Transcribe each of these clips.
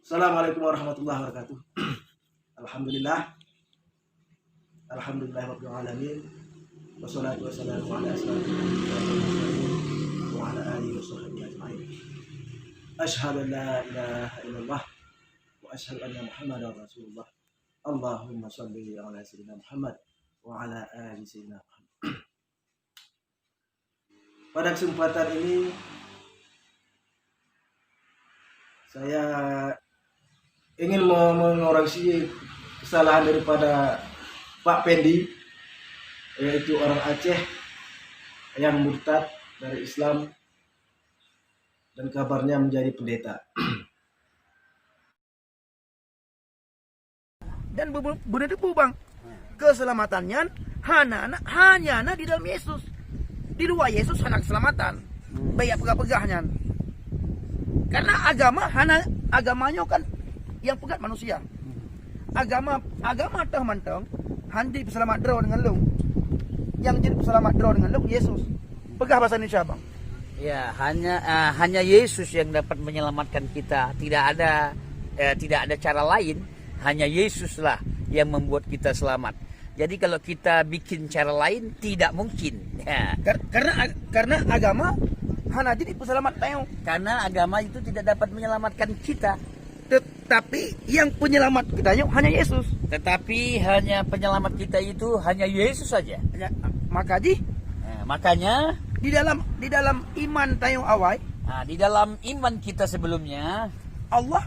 Assalamualaikum warahmatullahi wabarakatuh. Alhamdulillah. Rabbil alamin. Wassalatu wassalamu ala asyrofil anbiya'i wa ala alihi washabbihi ajma'in. Asyhadu an la ilaha illallah wa asyhadu anna Muhammadar Rasulullah. Allahumma shalli ala sayyidina Muhammad wa ala ali sayyidina Muhammad. Pada kesempatan ini saya ingin mengoreksi kesalahan daripada Pak Pendi, yaitu orang Aceh yang murtad dari Islam dan kabarnya menjadi pendeta. Dan benar itu bang, keselamatannya hanya di dalam Yesus. Di luar Yesus hanya keselamatan. Banyak pegah-pegahnya. Karena agamanya kan yang pegat manusia. Agama teman-teman handi peselamat draw dengan lu. Yang jadi peselamat draw dengan lu Yesus. Pegah bahasa Indonesia bang. Ya, hanya Yesus yang dapat menyelamatkan kita. Tidak ada cara lain. Hanya Yesuslah yang membuat kita selamat. Jadi kalau kita bikin cara lain tidak mungkin. Ya. Karena agama hanya jadi peselamat tayo. Karena agama itu tidak dapat menyelamatkan kita. Tetapi yang penyelamat kita hanya Yesus. Tetapi hanya penyelamat kita itu hanya Yesus saja. Makanya di dalam iman tayo awai. Di dalam iman kita sebelumnya Allah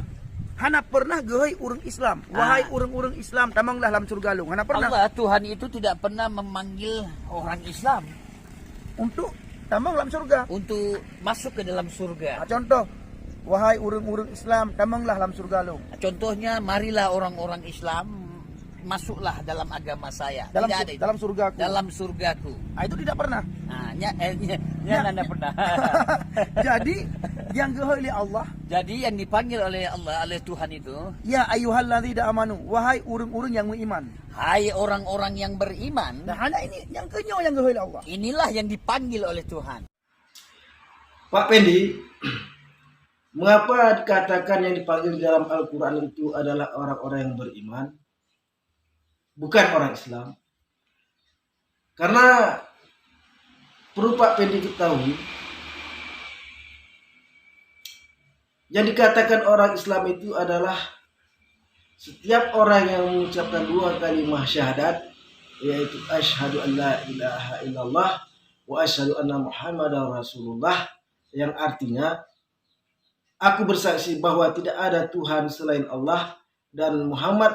hana pernah gehoi urang Islam. Wahai urang-urang Islam, tamanglah dalam surga lu. Hana pernah. Allah Tuhan itu tidak pernah memanggil orang Islam untuk tamang dalam surga. Untuk masuk ke dalam surga. Contoh, wahai urang-urang Islam, tamanglah dalam surga lu. Contohnya, marilah orang-orang Islam masuklah dalam agama saya. Dalam surgaku. Dalam surgaku. Itu tidak pernah. Anda pernah. Jadi yang gehoi oleh Allah. Jadi yang dipanggil oleh Allah, oleh Tuhan itu. Ya ayyuhalladzina amanu, wahai urang-urang yang beriman. Hai orang-orang yang beriman. Nah, hanya ini yang kenyo yang gehoi oleh Allah. Inilah yang dipanggil oleh Tuhan. Pak Pendi, mengapa dikatakan yang dipanggil dalam Al-Quran itu adalah orang-orang yang beriman, bukan orang Islam? Karena perlu Pak Pendi ketahui, yang dikatakan orang Islam itu adalah setiap orang yang mengucapkan dua kalimat syahadat, yaitu asyhadu an la ilaha illallah wa asyhadu anna Muhammadar Rasulullah, yang artinya aku bersaksi bahwa tidak ada Tuhan selain Allah dan Muhammad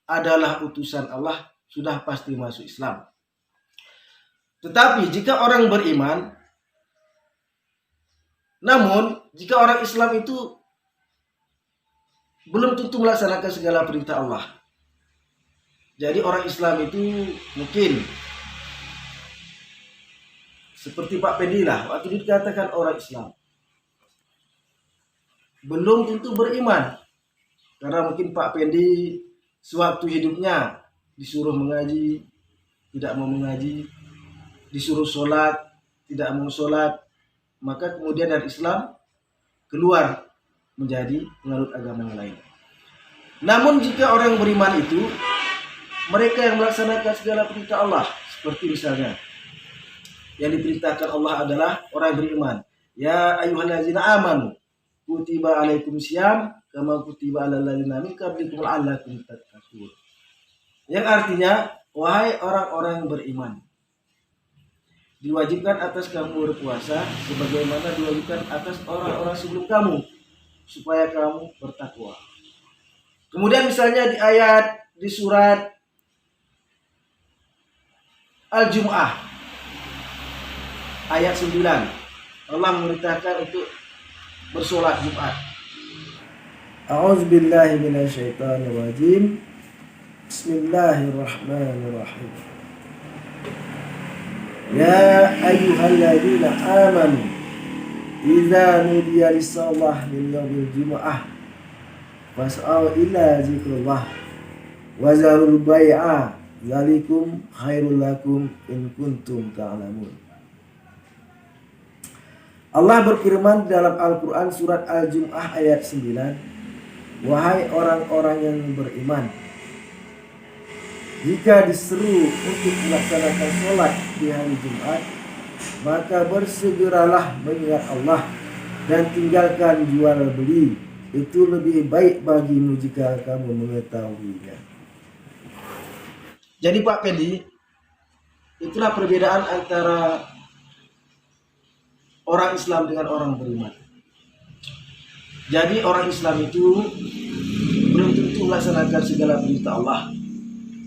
adalah utusan Allah, sudah pasti masuk Islam. Tetapi jika orang beriman, namun jika orang Islam itu belum tentu melaksanakan segala perintah Allah. Jadi orang Islam itu mungkin seperti Pak Pendi lah, waktu dikatakan orang Islam belum tentu beriman. Karena mungkin Pak Pendi sewaktu hidupnya disuruh mengaji, tidak mau mengaji, disuruh sholat, tidak mau sholat, maka kemudian dari Islam keluar menjadi penganut agama yang lain. Namun jika orang beriman itu mereka yang melaksanakan segala perintah Allah, seperti misalnya yang diperintahkan Allah adalah orang beriman. Ya ayyuhallazina amanu kutiba alaikumusiyam kama kutiba alal ladzina min qablikum la'allakum tattaqun. Yang artinya, wahai orang-orang yang beriman, diwajibkan atas kamu berpuasa sebagaimana diwajibkan atas orang-orang sebelum kamu, supaya kamu bertakwa. Kemudian misalnya di surat Al-Jumu'ah ayat 9, Allah memerintahkan untuk bersolat Jumat. A'udzubillahi minasyaitonirrajim. Bismillahirrahmanirrahim. Ya ayyuhalladzina amanu idza nudiya lis-shalah min yaumil jumu'ah fas'au ila dzikrillah wa zarul bai'a dzalikum khairul lakum in kuntum ta'lamun. Allah berfirman dalam Al-Quran surat Al-Jumu'ah ayat 9, wahai orang-orang yang beriman, jika diseru untuk melaksanakan sholat di hari Jumat, maka bersegeralah mengingat Allah dan tinggalkan jual beli. Itu lebih baik bagimu jika kamu mengetahuinya. Jadi Pak Pendi, itulah perbedaan antara orang Islam dengan orang beriman. Jadi orang Islam itu belum tentu melaksanakan segala perintah Allah.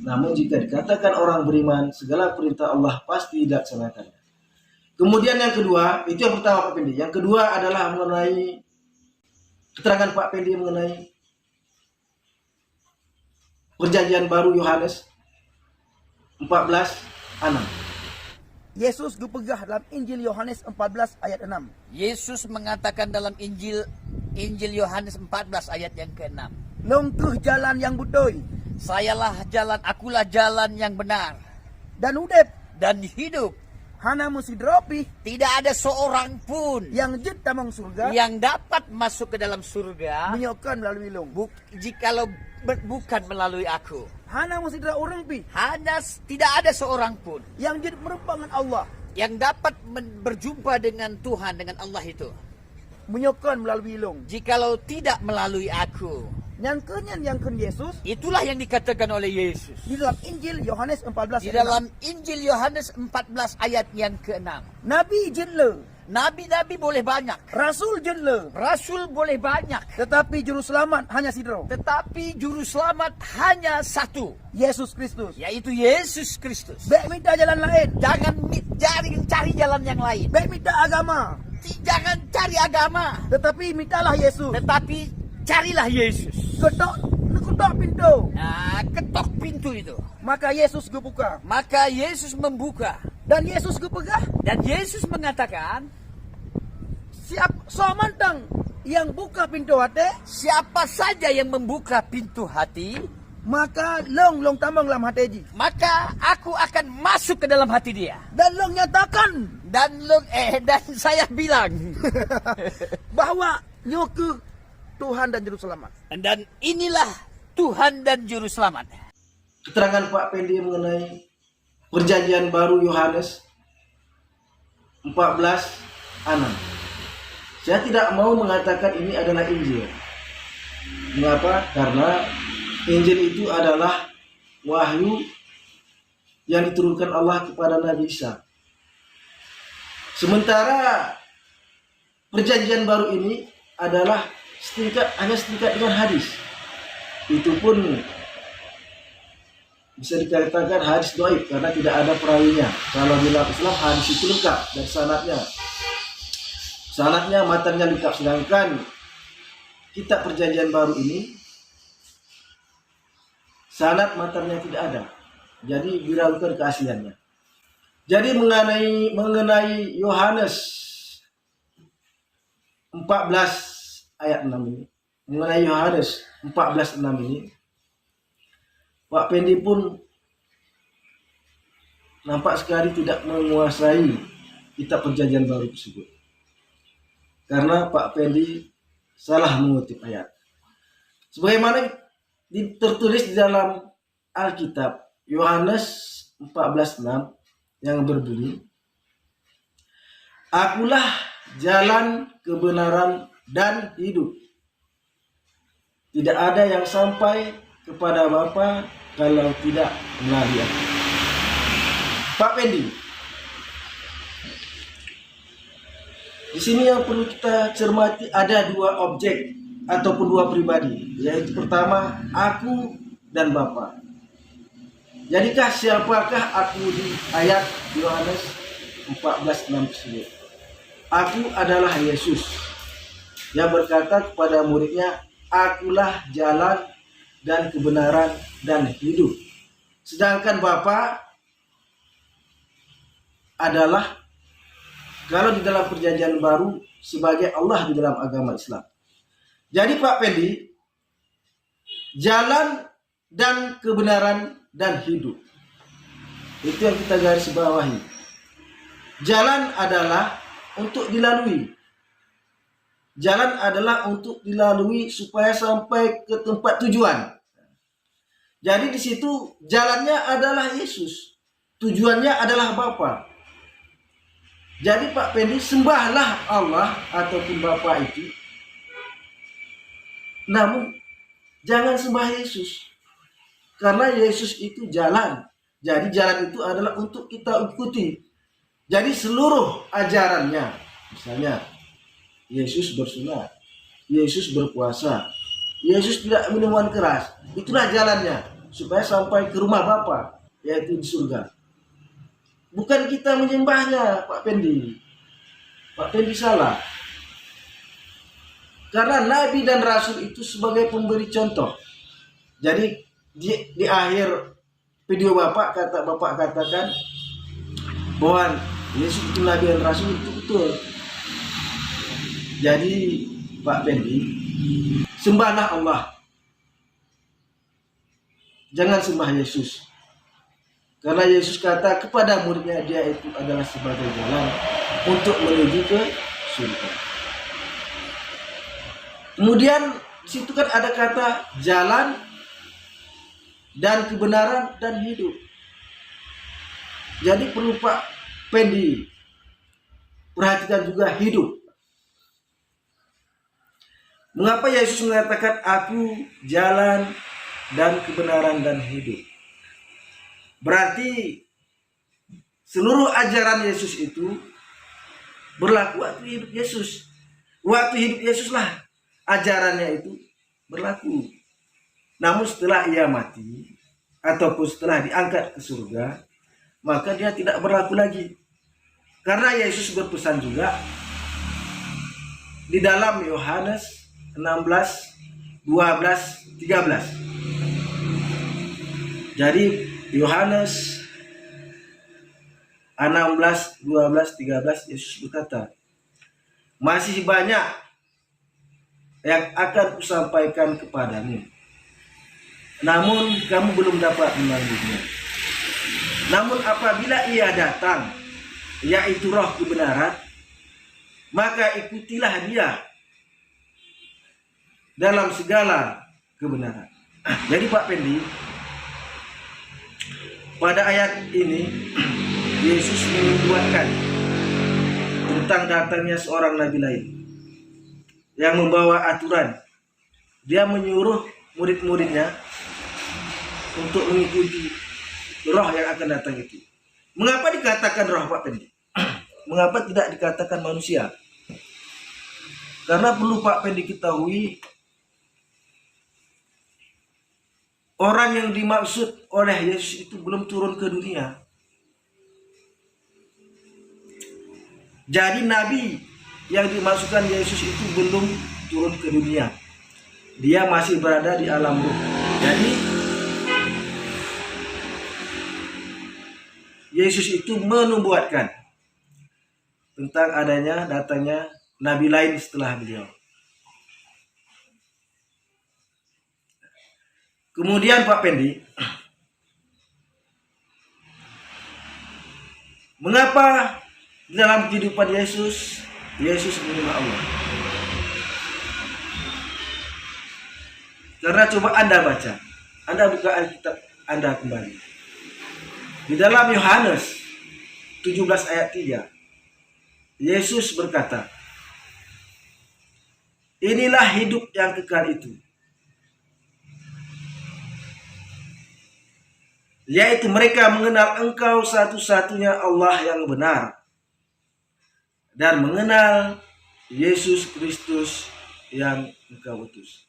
Namun jika dikatakan orang beriman, segala perintah Allah pasti dilaksanakan. Kemudian yang kedua, itu yang pertama Pak Pendi. Yang kedua adalah mengenai keterangan Pak Pendi mengenai Perjanjian Baru Yohanes 14:6. Yesus gepegah dalam Injil Yohanes 14 ayat 6. Yesus mengatakan dalam Injil Yohanes 14 ayat yang ke-6. Longkeh jalan yang betul Sayalah jalan, akulah jalan yang benar dan udep dan hidup. hana musidropi Tidak ada seorang pun yang jet tamang surga yang dapat masuk ke dalam surga menyokan melalui long. jikalau bukan melalui aku. Hana musidra orang pi Tidak ada seorang pun yang jet merupakan Allah yang dapat berjumpa dengan Tuhan, dengan Allah itu, menyokan melalui long. jikalau tidak melalui aku. Yang kenyan Yesus Itulah yang dikatakan oleh Yesus di dalam Injil Yohanes 14 di ayat dalam Injil Yohanes 14 ayat yang ke-6. 6. Nabi jenle, Nabi-nabi boleh banyak, rasul jenle, rasul boleh banyak, tetapi juru selamat hanya sidro, tetapi juru selamat hanya satu, Yesus Kristus. yaitu Yesus Kristus. Baik minta jalan lain, Jangan cari jalan yang lain. baik minta agama, Jangan cari agama, tetapi mintalah Yesus. tetapi carilah Yesus. Ketok pintu, Nah, ketok pintu itu. maka Yesus gebuka. Maka Yesus membuka. Dan Yesus gepegah, Dan Yesus mengatakan, siap somantang yang buka pintu hati, siapa saja yang membuka pintu hati, maka long tambang dalam hati ji. maka aku akan masuk ke dalam hati dia. Dan long nyatakan Dan saya bilang bahwa nyoke Tuhan dan Juru Selamat. dan inilah Tuhan dan Juru Selamat. Keterangan Pak Pendi mengenai Perjanjian Baru Yohanes 14:6. Saya tidak mau mengatakan ini adalah Injil. Mengapa? Karena Injil itu adalah wahyu yang diturunkan Allah kepada Nabi Isa. Sementara Perjanjian Baru ini adalah hanya setingkat dengan hadis. Itu pun bisa dikatakan hadis dhaif karena tidak ada perawinya. Kalau di dalam Islam hadis itu lengkap dan sanadnya matanya lengkap, sedangkan kitab Perjanjian Baru ini sanad matanya tidak ada. Jadi diragukan keasliannya. Jadi mengenai Yohanes 14 ayat 6 ini, mengenai Yohanes 14:6 ini, Pak Pendi pun nampak sekali tidak menguasai kitab Perjanjian Baru tersebut. Karena Pak Pendi salah mengutip ayat. Sebagaimana tertulis di dalam Alkitab Yohanes 14:6 yang berbunyi, "Akulah jalan, kebenaran, dan hidup. Tidak ada yang sampai kepada Bapa kalau tidak melalui aku." Pak Pendi, di sini yang perlu kita cermati ada dua objek ataupun dua pribadi, yaitu pertama aku dan Bapa. Jadikah siapakah aku di ayat Yohanes 14:6 tersebut? Aku adalah Yesus yang berkata kepada muridnya, "Akulah jalan dan kebenaran dan hidup." Sedangkan Bapa adalah, kalau di dalam Perjanjian Baru, sebagai Allah di dalam agama Islam. Jadi Pak Pendi, jalan dan kebenaran dan hidup, itu yang kita garis bawahi. Jalan adalah untuk dilalui. Jalan adalah untuk dilalui supaya sampai ke tempat tujuan. Jadi di situ jalannya adalah Yesus. Tujuannya adalah Bapa. Jadi Pak Pendi, sembahlah Allah ataupun Bapa itu. Namun jangan sembah Yesus. Karena Yesus itu jalan. Jadi jalan itu adalah untuk kita ikuti. Jadi seluruh ajarannya, misalnya Yesus bersunat, Yesus berpuasa, Yesus tidak minuman keras. Itulah jalannya supaya sampai ke rumah Bapa, yaitu di surga. Bukan kita menyembahnya, Pak Pendi. Pak Pendi salah. Karena Nabi dan Rasul itu sebagai pemberi contoh. Jadi di akhir video Bapak katakan bahwa Yesus itu Nabi dan Rasul, itu betul. Jadi Pak Pendi, sembahlah Allah. Jangan sembah Yesus. Karena Yesus kata kepada muridnya, dia itu adalah sebagai jalan untuk menuju ke surga. Kemudian di situ kan ada kata jalan dan kebenaran dan hidup. Jadi perlu Pak Pendi perhatikan juga hidup. Mengapa Yesus mengatakan aku jalan dan kebenaran dan hidup? Berarti seluruh ajaran Yesus itu berlaku waktu hidup Yesus. Waktu hidup Yesuslah ajarannya itu berlaku. Namun setelah ia mati ataupun setelah diangkat ke surga, maka dia tidak berlaku lagi. Karena Yesus berpesan juga di dalam Yohanes 16, 12, 13. Jadi Yohanes 16, 12, 13 Yesus berkata, masih banyak yang akan kusampaikan kepadamu, namun kamu belum dapat menanggungnya. Namun apabila ia datang, yaitu Roh kebenaran, maka ikutilah dia dalam segala kebenaran. Jadi Pak Pendi, pada ayat ini Yesus menubuatkan tentang datangnya seorang nabi lain yang membawa aturan. Dia menyuruh murid-muridnya untuk mengikuti roh yang akan datang itu. Mengapa dikatakan roh, Pak Pendi? Mengapa tidak dikatakan manusia? Karena perlu Pak Pendi ketahui, orang yang dimaksud oleh Yesus itu belum turun ke dunia. Jadi nabi yang dimaksudkan Yesus itu belum turun ke dunia. Dia masih berada di alam ruh. Jadi Yesus itu menubuatkan tentang adanya datangnya nabi lain setelah beliau. Kemudian Pak Pendi, mengapa dalam kehidupan Yesus menerima Allah? Karena coba Anda baca, Anda buka Alkitab Anda kembali. Di dalam Yohanes 17 ayat 3, Yesus berkata, inilah hidup yang kekal itu, yaitu mereka mengenal Engkau satu-satunya Allah yang benar, dan mengenal Yesus Kristus yang Engkau utus.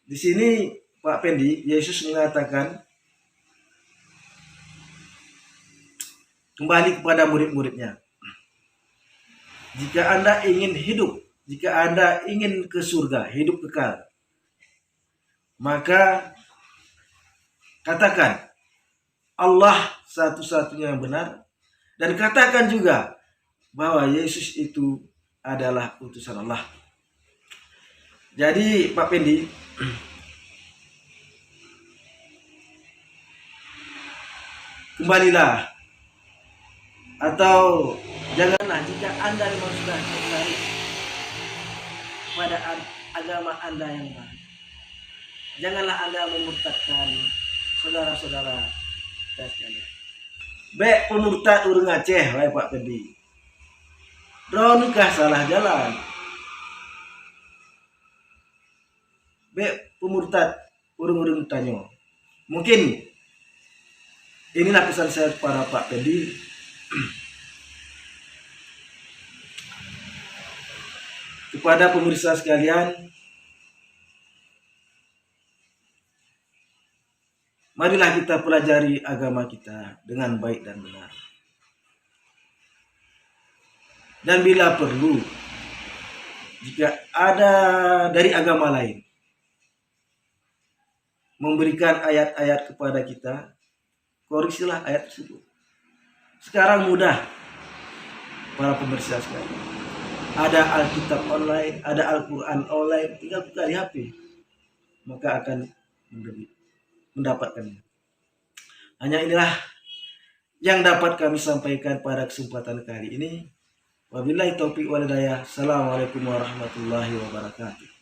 Di sini Pak Pendi, Yesus mengatakan kembali kepada murid-muridnya, jika Anda ingin hidup, jika Anda ingin ke surga, hidup kekal, maka katakan Allah satu-satunya yang benar, dan katakan juga bahwa Yesus itu adalah utusan Allah. Jadi Pak Pendi, kembalilah, atau janganlah jika Anda memang sudah tertarik kepada agama Anda yang baru. Janganlah Anda memurtadkan saudara-saudara kita sekalian. Bek pemurtad urung Aceh wae Pak Pendi. Dronikah salah jalan. Bek pemurtad urung tanyo. Mungkin inilah pesan saya kepada Pak Pendi. Kepada pemirsa sekalian, marilah kita pelajari agama kita dengan baik dan benar. Dan bila perlu, jika ada dari agama lain memberikan ayat-ayat kepada kita, koreksilah ayat tersebut. Sekarang mudah, para pemirsa sekalian. Ada Alkitab online, ada Al-Quran online, tinggal buka di HP, maka akan mendapatkannya. Hanya inilah yang dapat kami sampaikan pada kesempatan kali ini. Wabillahi taufiq wal hidayah. Assalamualaikum warahmatullahi wabarakatuh.